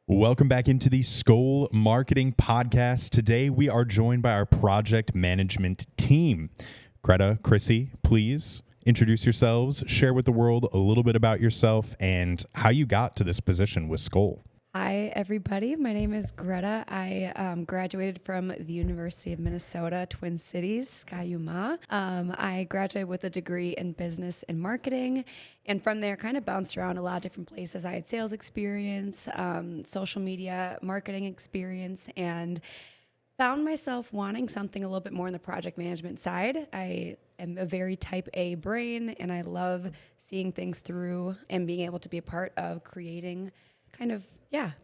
Welcome back into the Skol Marketing Podcast. Today we are joined by our project management team. Gretta, Chrissy, please introduce yourselves, share with the world a little bit about yourself and how you got to this position with Skol. Hi, everybody. My name is Gretta. I graduated from the University of Minnesota, Twin Cities, Ski-U-Ma. I graduated with a degree in business and marketing, and from there kind of bounced around a lot of different places. I had sales experience, social media marketing experience, and found myself wanting something a little bit more on the project management side. I am a very type A brain, and I love seeing things through and being able to be a part of creating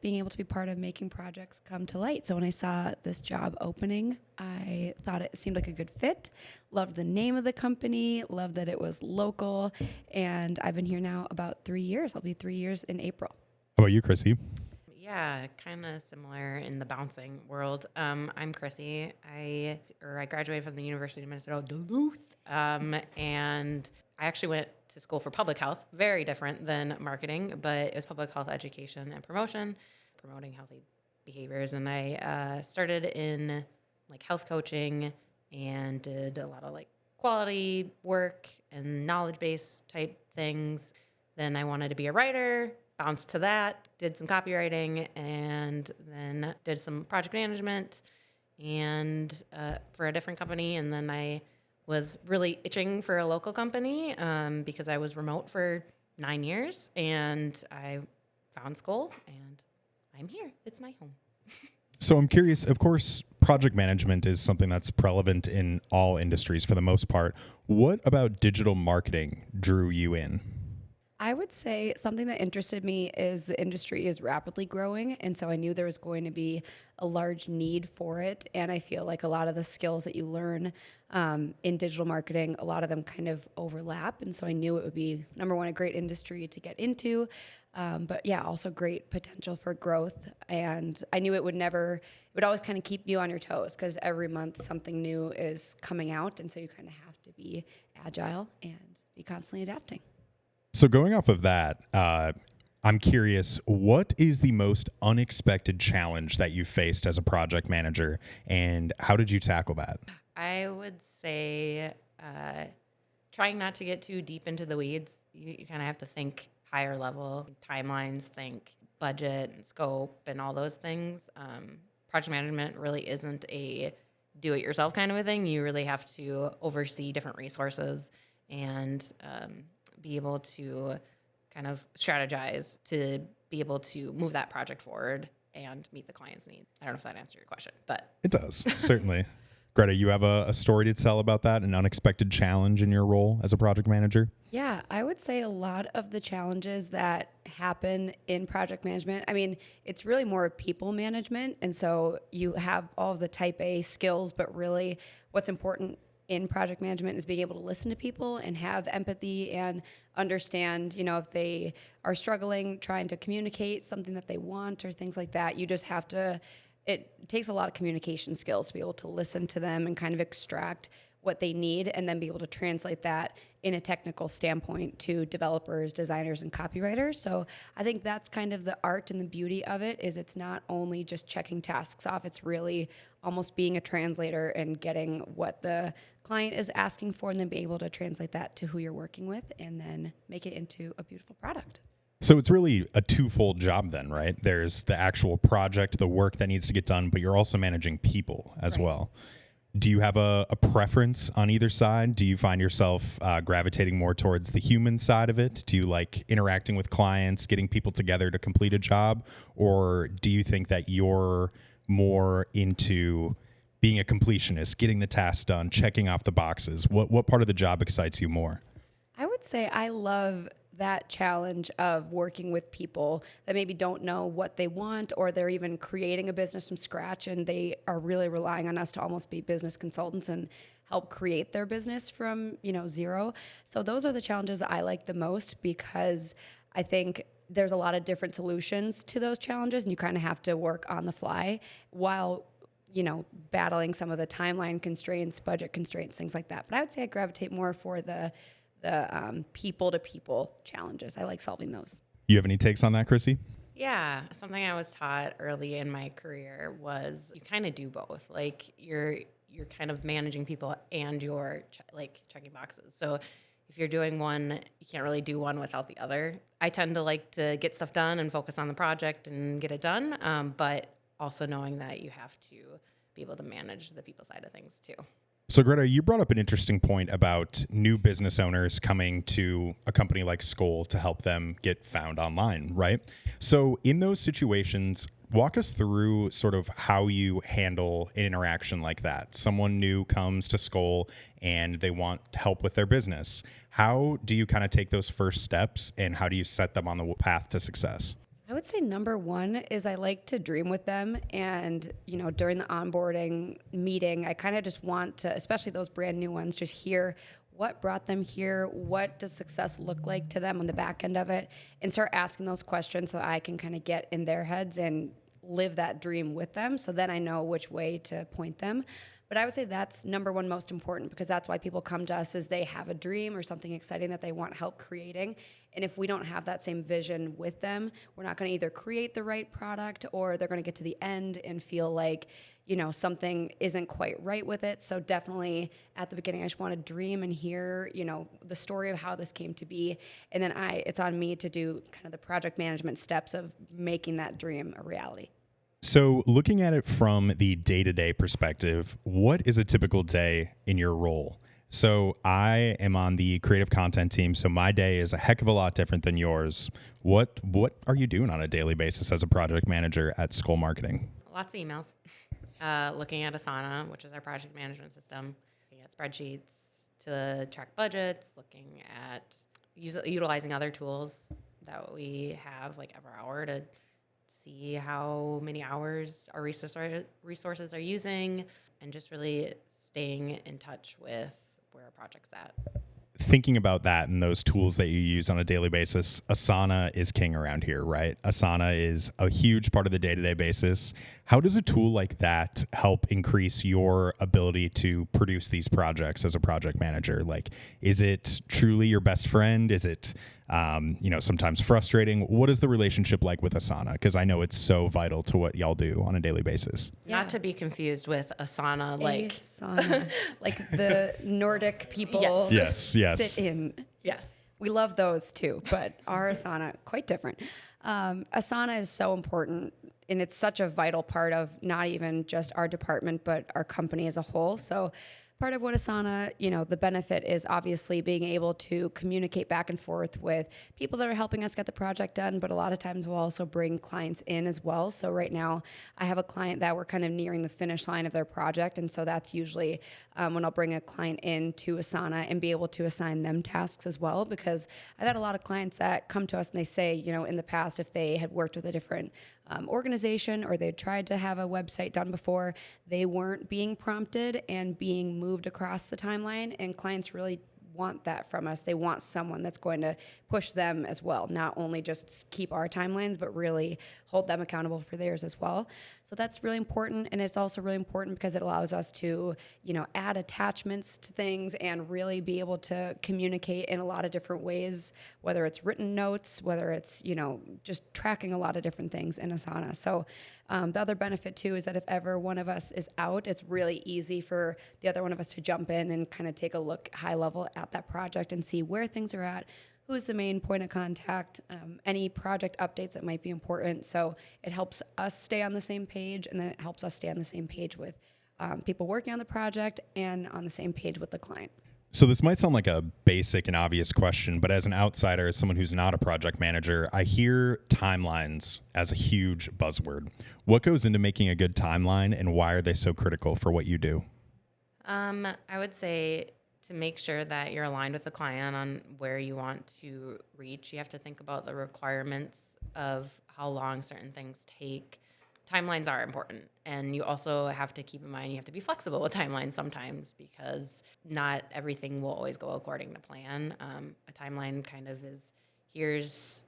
being able to be part of making projects come to light. So when I saw this job opening, I thought it seemed like a good fit. Loved the name of the company, loved that it was local, and I've been here now about 3 years. I'll be 3 years in April. How about you, Chrissy? Yeah, kind of similar in the bouncing world. I'm Chrissy. I graduated from the University of Minnesota, Duluth, and I actually went to school for public health. Very different than marketing, but it was public health education and promotion, promoting healthy behaviors. And I started in like health coaching and did a lot of like quality work and knowledge-based type things. Then I wanted to be a writer. Bounced to that, did some copywriting, and then did some project management and for a different company. And then I was really itching for a local company because I was remote for 9 years, and I found Skol, and I'm here. It's my home. So I'm curious, of course, project management is something that's prevalent in all industries for the most part. What about digital marketing drew you in? I would say something that interested me is the industry is rapidly growing, and so I knew there was going to be a large need for it, and I feel like a lot of the skills that you learn in digital marketing, a lot of them kind of overlap, and so I knew it would be, number one, a great industry to get into, but yeah, also great potential for growth, and I knew it would always kind of keep you on your toes, because every month something new is coming out, and so you kind of have to be agile and be constantly adapting. So going off of that, I'm curious, what is the most unexpected challenge that you faced as a project manager, and how did you tackle that? I would say trying not to get too deep into the weeds. You kind of have to think higher level, timelines, think budget and scope and all those things. Project management really isn't a do-it-yourself kind of a thing. You really have to oversee different resources and be able to kind of strategize to be able to move that project forward and meet the client's needs. I don't know if that answered your question, but It does, certainly. Gretta, you have a story to tell about that, an unexpected challenge in your role as a project manager? Yeah, I would say a lot of the challenges that happen in project management, I mean, it's really more people management. And so you have all of the type A skills, but really what's important in project management is being able to listen to people and have empathy and understand, if they are struggling, trying to communicate something that they want or things like that. You just have to, it takes a lot of communication skills to be able to listen to them and kind of extract what they need and then be able to translate that in a technical standpoint to developers, designers, and copywriters. So I think that's kind of the art and the beauty of it is it's not only just checking tasks off, it's really almost being a translator and getting what the client is asking for and then be able to translate that to who you're working with and then make it into a beautiful product. So it's really a twofold job then, right? There's the actual project, the work that needs to get done, but you're also managing people as well. Do you have a preference on either side? Do you find yourself gravitating more towards the human side of it? Do you like interacting with clients, getting people together to complete a job? Or do you think that you're more into being a completionist, getting the task done, checking off the boxes? What part of the job excites you more? I would say I love that challenge of working with people that maybe don't know what they want or they're even creating a business from scratch and they are really relying on us to almost be business consultants and help create their business from, zero. So those are the challenges that I like the most because I think there's a lot of different solutions to those challenges and you kind of have to work on the fly while battling some of the timeline constraints, budget constraints, things like that. But I would say I gravitate more for the people-to-people challenges. I like solving those. You have any takes on that, Chrissy? Yeah, something I was taught early in my career was you kind of do both. Like you're kind of managing people and you're checking boxes. So if you're doing one, you can't really do one without the other. I tend to like to get stuff done and focus on the project and get it done, but also knowing that you have to be able to manage the people side of things too. So, Greta, you brought up an interesting point about new business owners coming to a company like Skol to help them get found online, right? So, in those situations, walk us through sort of how you handle an interaction like that. Someone new comes to Skol and they want help with their business. How do you kind of take those first steps and how do you set them on the path to success? I would say number one is I like to dream with them. And, during the onboarding meeting, I kind of just want to, especially those brand new ones, just hear what brought them here, what does success look like to them on the back end of it, and start asking those questions so I can kind of get in their heads and live that dream with them. So then I know which way to point them. But I would say that's number one most important because that's why people come to us is they have a dream or something exciting that they want help creating. And if we don't have that same vision with them, we're not going to either create the right product or they're going to get to the end and feel like, something isn't quite right with it. So definitely at the beginning, I just want to dream and hear, the story of how this came to be. And then it's on me to do kind of the project management steps of making that dream a reality. So, looking at it from the day-to-day perspective, what is a typical day in your role? So, I am on the creative content team, so my day is a heck of a lot different than yours. What are you doing on a daily basis as a project manager at Skol Marketing? Lots of emails. Looking at Asana, which is our project management system. Looking at spreadsheets to track budgets. Looking at utilizing other tools that we have, like EverHour, to see how many hours our resources are using, and just really staying in touch with where our project's at. Thinking about that and those tools that you use on a daily basis, Asana is king around here, right? Asana is a huge part of the day-to-day basis. How does a tool like that help increase your ability to produce these projects as a project manager? Like, is it truly your best friend? Is it, sometimes frustrating? What is the relationship like with Asana? Because I know it's so vital to what y'all do on a daily basis. Not to be confused with Asana, like the Nordic people. Yes. Sit in. Yes. We love those too, but our Asana, quite different. Asana is so important, and it's such a vital part of not even just our department, but our company as a whole. So part of what Asana, the benefit is obviously being able to communicate back and forth with people that are helping us get the project done, but a lot of times we'll also bring clients in as well. So right now I have a client that we're kind of nearing the finish line of their project. And so that's usually when I'll bring a client in to Asana and be able to assign them tasks as well, because I've had a lot of clients that come to us and they say, in the past, if they had worked with a different organization or they'd tried to have a website done before, they weren't being prompted and being moved across the timeline, and clients really want that from us. They want someone that's going to push them as well, not only just keep our timelines, but really hold them accountable for theirs as well. So that's really important, and it's also really important because it allows us to, add attachments to things and really be able to communicate in a lot of different ways, whether it's written notes, whether it's, just tracking a lot of different things in Asana. So the other benefit too is that if ever one of us is out, it's really easy for the other one of us to jump in and kind of take a look high level at that project and see where things are at, who's the main point of contact, any project updates that might be important. So it helps us stay on the same page, and then it helps us stay on the same page with people working on the project and on the same page with the client. So this might sound like a basic and obvious question, but as an outsider, as someone who's not a project manager, I hear timelines as a huge buzzword. What goes into making a good timeline, and why are they so critical for what you do? I would say to make sure that you're aligned with the client on where you want to reach, you have to think about the requirements of how long certain things take. Timelines are important, and you also have to keep in mind you have to be flexible with timelines sometimes, because not everything will always go according to plan. A timeline kind of is, here's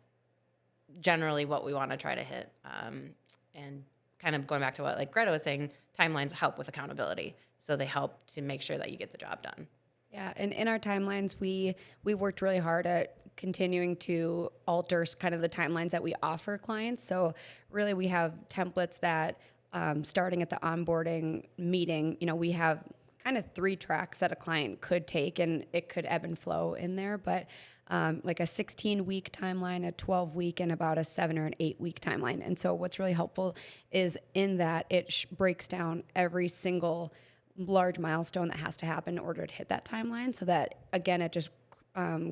generally what we want to try to hit, and kind of going back to what like Greta was saying, timelines help with accountability, so they help to make sure that you get the job done. Yeah, and in our timelines, we worked really hard at continuing to alter kind of the timelines that we offer clients. So really we have templates that starting at the onboarding meeting, we have kind of 3 tracks that a client could take, and it could ebb and flow in there, but like a 16-week timeline, a 12-week, and about a 7 or an 8-week timeline. And so what's really helpful is in that it breaks down every single large milestone that has to happen in order to hit that timeline, so that, again, it just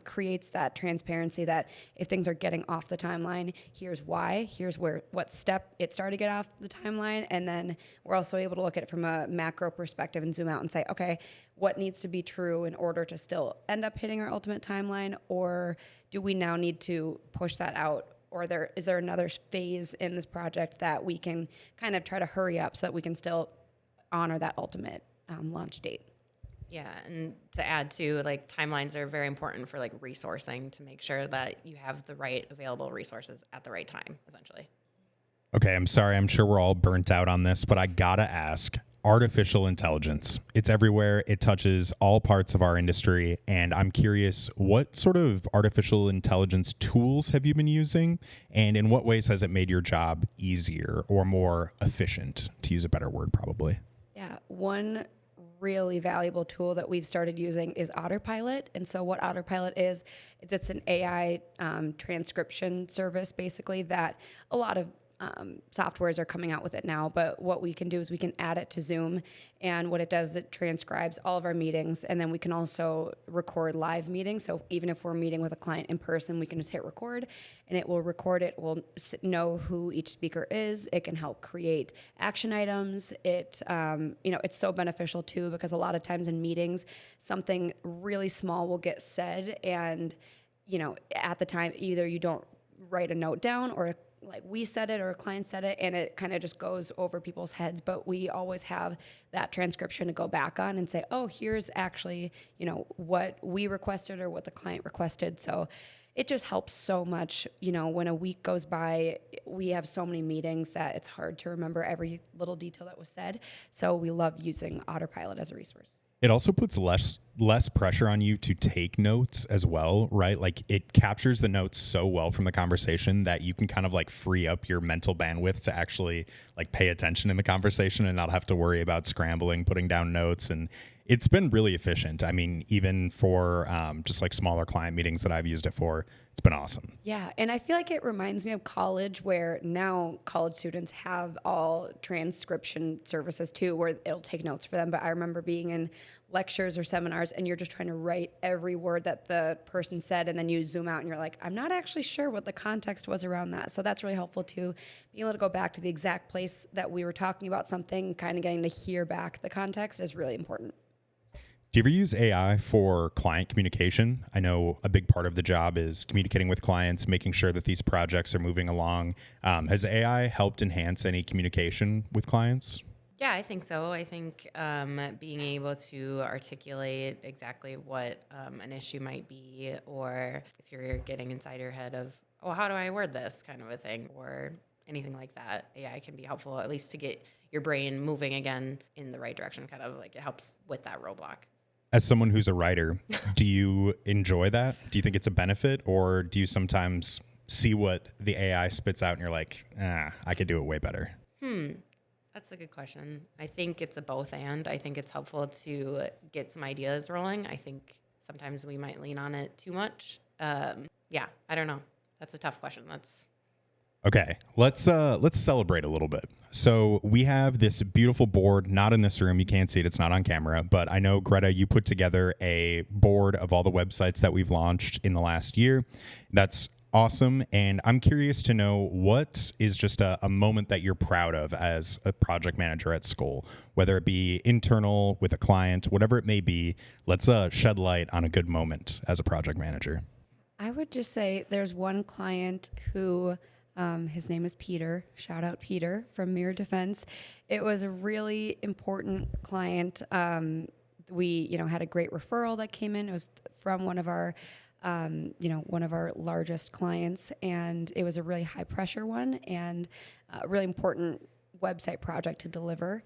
creates that transparency that if things are getting off the timeline, here's why, here's what step it started to get off the timeline. And then we're also able to look at it from a macro perspective and zoom out and say, okay, what needs to be true in order to still end up hitting our ultimate timeline? Or do we now need to push that out? Or is there another phase in this project that we can kind of try to hurry up so that we can still honor that ultimate launch date? Yeah, and to add to, like, timelines are very important for, like, resourcing, to make sure that you have the right available resources at the right time, essentially. Okay, I'm sorry. I'm sure we're all burnt out on this, but I gotta ask, artificial intelligence. It's everywhere. It touches all parts of our industry. And I'm curious, what sort of artificial intelligence tools have you been using? And in what ways has it made your job easier or more efficient, to use a better word, probably? Yeah, one really valuable tool that we've started using is Autopilot. And so what Autopilot is it's an AI transcription service, basically, that a lot of softwares are coming out with it now. But what we can do is we can add it to Zoom. And what it does, it transcribes all of our meetings. And then we can also record live meetings. So even if we're meeting with a client in person, we can just hit record and it will record it. We'll know who each speaker is. It can help create action items. It's so beneficial too, because a lot of times in meetings, something really small will get said. And, at the time, either you don't write a note down, or like we said it or a client said it, and it kind of just goes over people's heads. But we always have that transcription to go back on and say, oh, here's actually, what we requested or what the client requested. So it just helps so much. When a week goes by, we have so many meetings that it's hard to remember every little detail that was said. So we love using Autopilot as a resource. It also puts less pressure on you to take notes as well, right? Like, it captures the notes so well from the conversation that you can kind of like free up your mental bandwidth to actually like pay attention in the conversation and not have to worry about scrambling, putting down notes. And it's been really efficient. I mean, even for just like smaller client meetings that I've used it for, it's been awesome. Yeah, and I feel like it reminds me of college, where now college students have all transcription services too, where it'll take notes for them. But I remember being in lectures or seminars and you're just trying to write every word that the person said, and then you zoom out and you're like, I'm not actually sure what the context was around that. So that's really helpful too. Being able to go back to the exact place that we were talking about something, kind of getting to hear back the context is really important. Do you ever use AI for client communication? I know a big part of the job is communicating with clients, making sure that these projects are moving along. Has AI helped enhance any communication with clients? Yeah, I think so. I think being able to articulate exactly what an issue might be, or if you're getting inside your head of, oh, how do I word this, kind of a thing, or anything like that, AI can be helpful, at least to get your brain moving again in the right direction. Kind of like, it helps with that roadblock. As someone who's a writer, do you enjoy that? Do you think it's a benefit, or do you sometimes see what the AI spits out and you're like, I could do it way better? That's a good question. I think it's a both and. I think it's helpful to get some ideas rolling. I think sometimes we might lean on it too much. I don't know. That's a tough question. Okay, let's celebrate a little bit. So we have this beautiful board, not in this room. You can't see it. It's not on camera. But I know, Greta, you put together a board of all the websites that we've launched in the last year. That's awesome. And I'm curious to know, what is just a moment that you're proud of as a project manager at Skol, whether it be internal, with a client, whatever it may be. Let's shed light on a good moment as a project manager. I would just say there's one client who... his name is Peter. Shout out Peter from Mirror Defense. It was a really important client. We, had a great referral that came in. It was from one of our, one of our largest clients, and it was a really high pressure one and really important website project to deliver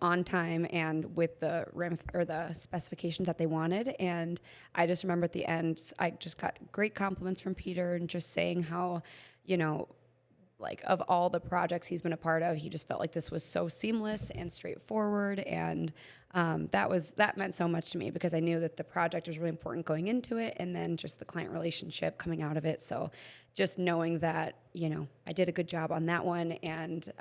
on time and with the the specifications that they wanted. And I just remember at the end, I just got great compliments from Peter and just saying how, like of all the projects he's been a part of, he just felt like this was so seamless and straightforward. And that meant so much to me because I knew that the project was really important going into it and then just the client relationship coming out of it. So just knowing that, I did a good job on that one and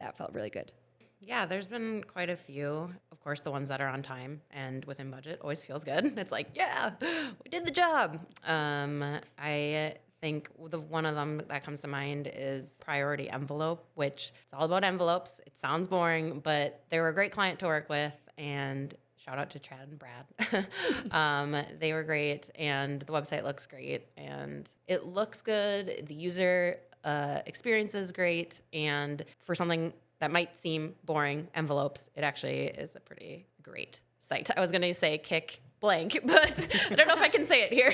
that felt really good. Yeah, there's been quite a few. Of course, the ones that are on time and within budget always feels good. It's like, yeah, we did the job. I think one of them that comes to mind is priority envelope, which it's all about envelopes. It sounds boring, but they were a great client to work with, and shout out to Chad and Brad. They were great, and the website looks great, and it looks good. The user experience is great, and for something that might seem boring, envelopes, it actually is a pretty great site. I was going to say kick blank, but I don't know if I can say it here.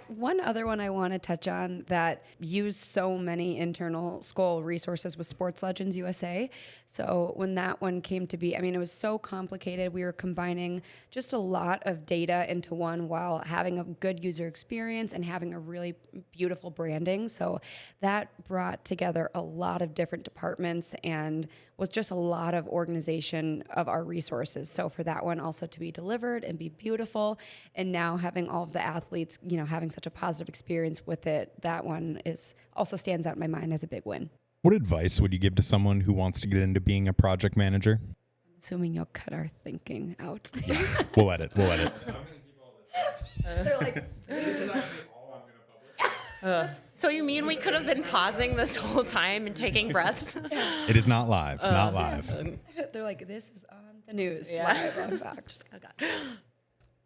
One other one I want to touch on that used so many internal Skol resources was Sports Legends USA. So when that one came to be, it was so complicated. We were combining just a lot of data into one while having a good user experience and having a really beautiful branding. So that brought together a lot of different departments and was just a lot of organization of our resources. So for that one also to be delivered and be beautiful, and now having all of the athletes, having such a positive experience with it, that one also stands out in my mind as a big win. What advice would you give to someone who wants to get into being a project manager? Assuming you'll cut our thinking out. Yeah, we'll edit. I'm going to keep all this. They're like, This is actually all I'm going to publish. So you mean we could have been pausing this whole time and taking breaths? It is not live. Not live. they're like, this is on the news. Yeah. Live on Fox. Oh God.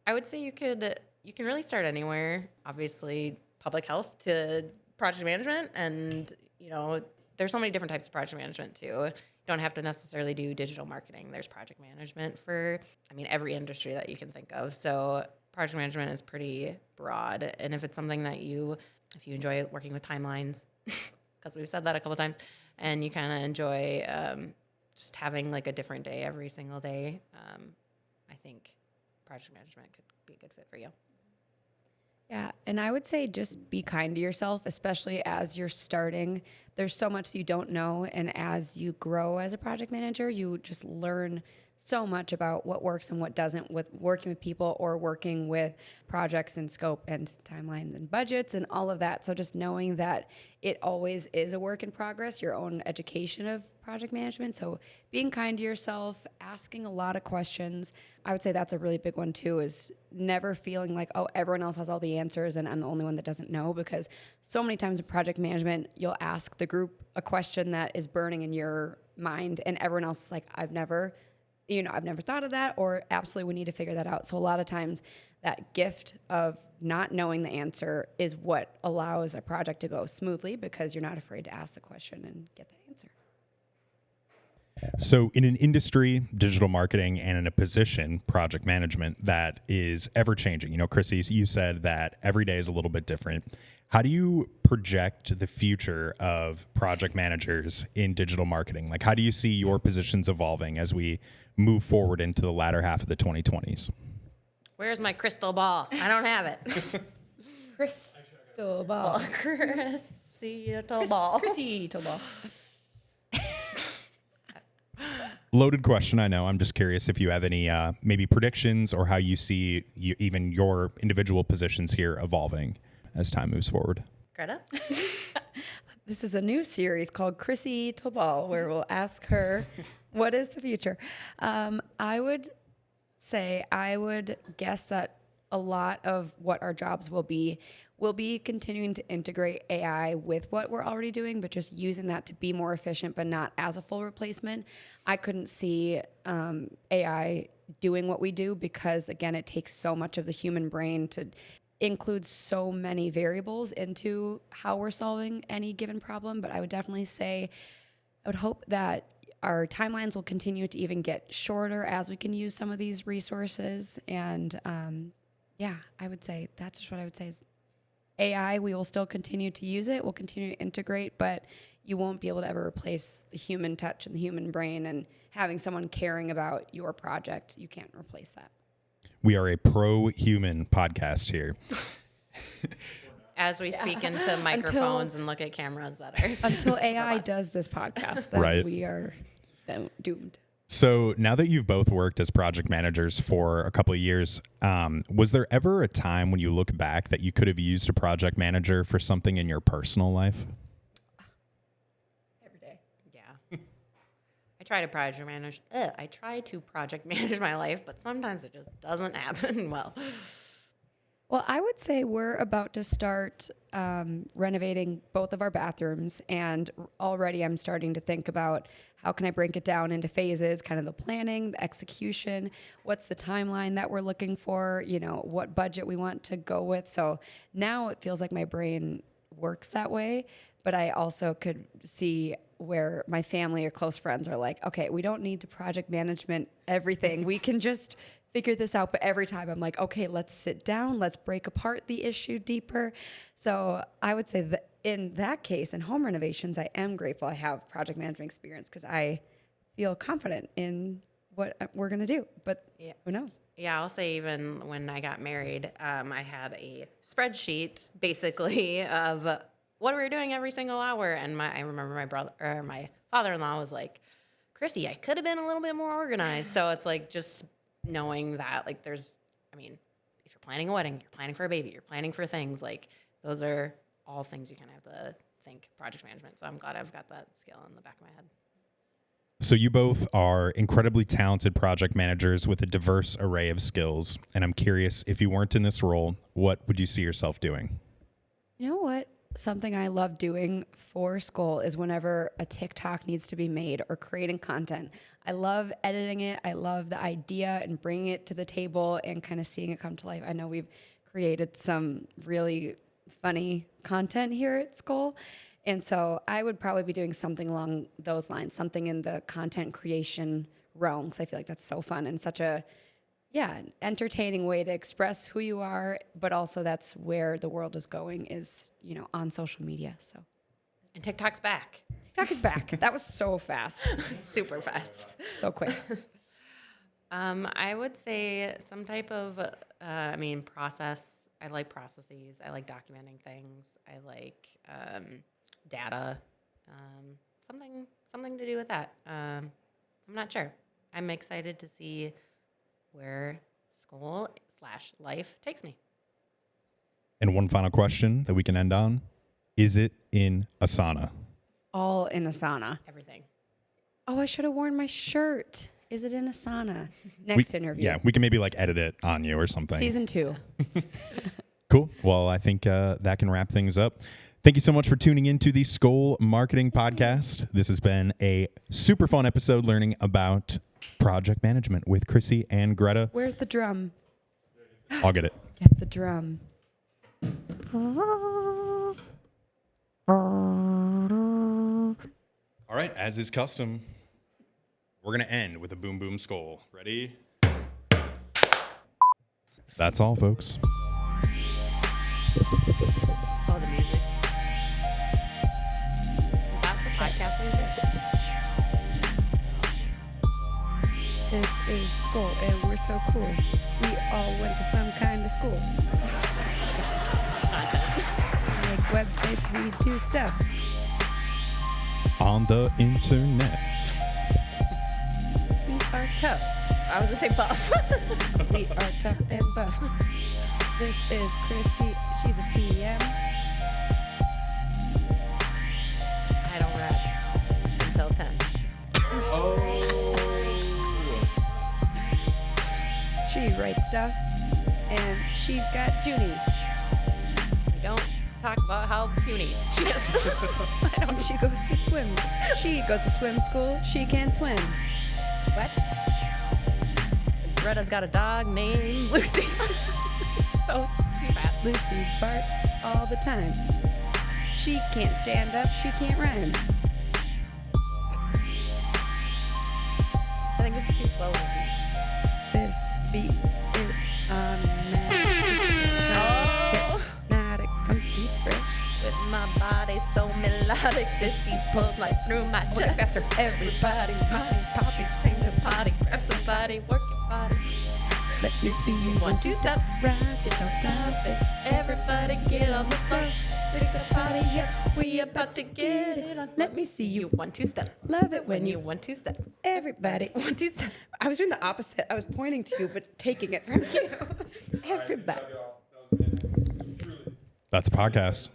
I would say you can really start anywhere. Obviously, public health to project management, and there's so many different types of project management too. You don't have to necessarily do digital marketing. There's project management for every industry that you can think of. So project management is pretty broad, and if it's something that if you enjoy working with timelines, because we've said that a couple times, and you kind of enjoy just having like a different day every single day, I think project management could be a good fit for you. Yeah, and I would say just be kind to yourself, especially as you're starting. There's so much you don't know, and as you grow as a project manager, you just learn so much about what works and what doesn't with working with people or working with projects and scope and timelines and budgets and all of that. So just knowing that it always is a work in progress, your own education of project management. So being kind to yourself, asking a lot of questions. I would say that's a really big one too, is never feeling like, oh, everyone else has all the answers and I'm the only one that doesn't know, because so many times in project management, you'll ask the group a question that is burning in your mind and everyone else is like, I've never thought of that, or absolutely we need to figure that out. So a lot of times that gift of not knowing the answer is what allows a project to go smoothly, because you're not afraid to ask the question and get that answer. So in an industry, digital marketing, and in a position, project management, that is ever changing. Chrissy, you said that every day is a little bit different. How do you project the future of project managers in digital marketing? Like, how do you see your positions evolving as we move forward into the latter half of the 2020s? Where's my crystal ball? I don't have it. Crystal ball. Crystal ball. Crystal ball. Loaded question, I know. I'm just curious if you have any maybe predictions or how you see even your individual positions here evolving as time moves forward. Greta? This is a new series called Chrissy to Ball, where we'll ask her, what is the future? I would guess that a lot of what our jobs will be continuing to integrate AI with what we're already doing, but just using that to be more efficient, but not as a full replacement. I couldn't see AI doing what we do because, again, it takes so much of the human brain to include so many variables into how we're solving any given problem. But I would definitely say, I would hope that our timelines will continue to even get shorter as we can use some of these resources. And I would say that's just what I would say is AI, we will still continue to use it. We'll continue to integrate, but you won't be able to ever replace the human touch and the human brain and having someone caring about your project. You can't replace that. We are a pro-human podcast here. As we speak into microphones and look at cameras that are Until AI does this podcast, then Right. we are doomed. So now that you've both worked as project managers for a couple of years, was there ever a time when you look back that you could have used a project manager for something in your personal life? Every day. Yeah. I try to project manage my life, but sometimes it just doesn't happen well. Well, I would say we're about to start renovating both of our bathrooms, and already I'm starting to think about how can I break it down into phases, kind of the planning, the execution, what's the timeline that we're looking for, what budget we want to go with. So now it feels like my brain works that way, but I also could see where my family or close friends are like, okay, we don't need to project management everything. We can just figure this out. But every time I'm like, okay, let's sit down, let's break apart the issue deeper. So I would say that in that case, in home renovations, I am grateful I have project management experience because I feel confident in what we're going to do. But who knows? Yeah, I'll say even when I got married, I had a spreadsheet basically of what we were doing every single hour. And I remember my father-in-law was like, Chrissy, I could have been a little bit more organized. So it's like just knowing that if you're planning a wedding, you're planning for a baby, you're planning for things, like those are all things you kind of have to think project management. So I'm glad I've got that skill in the back of my head. So you both are incredibly talented project managers with a diverse array of skills. And I'm curious, if you weren't in this role, what would you see yourself doing? You know what? Something I love doing for Skol is whenever a TikTok needs to be made or creating content. I love editing it. I love the idea and bringing it to the table and kind of seeing it come to life. I know we've created some really funny content here at Skol. And so I would probably be doing something along those lines, something in the content creation realm, because I feel like that's so fun and such an entertaining way to express who you are, but also that's where the world is going is, on social media. So, And TikTok's back. TikTok is back. That was so fast. Super fast. So quick. I would say some type of, process. I like processes. I like documenting things. I like data. Something to do with that. I'm not sure. I'm excited to see where Skol/life takes me. And one final question that we can end on. Is it in Asana? All in Asana. Everything. Oh, I should have worn my shirt. Is it in Asana? Next interview. Yeah, we can maybe edit it on you or something. Season 2. Cool. Well, I think that can wrap things up. Thank you so much for tuning into the Skol Marketing Podcast. This has been a super fun episode learning about project management with Chrissy and Gretta. Where's the drum? I'll get it. Get the drum. All right, as is custom, we're going to end with a boom boom Skol. Ready? That's all, folks. Oh, the music. Is that the podcast music? This is Skol, and we're so cool. We all went to some kind of school. Like websites, we do stuff. On the internet. We are tough. I was going to say buff. We are tough and buff. This is Chrissy. She's a PM. I don't rap until 10. She writes stuff, and she's got Junie. We don't talk about how puny she is. She goes to swim. She goes to swim school. She can swim. What? Gretta's got a dog named Lucy. So too fast. Lucy barks all the time. She can't stand up. She can't rhyme. I think it's too slow. This beat is automatic. Oh. Hypnotic, funky, fresh. With my body so melodic. This beat pulls right through my chest. Faster. Everybody, party, popping, sing the party, grab somebody, work your body. Let me see you 1, 2 step, rock it, don't stop it. Everybody get on the floor, pick the party up. We about to get it on. Let me see you 1, 2 step. Love it when you 1, 2 step. everybody 1, 2 step. I was doing the opposite. I was pointing to you, but taking it from you. Everybody. That's a podcast.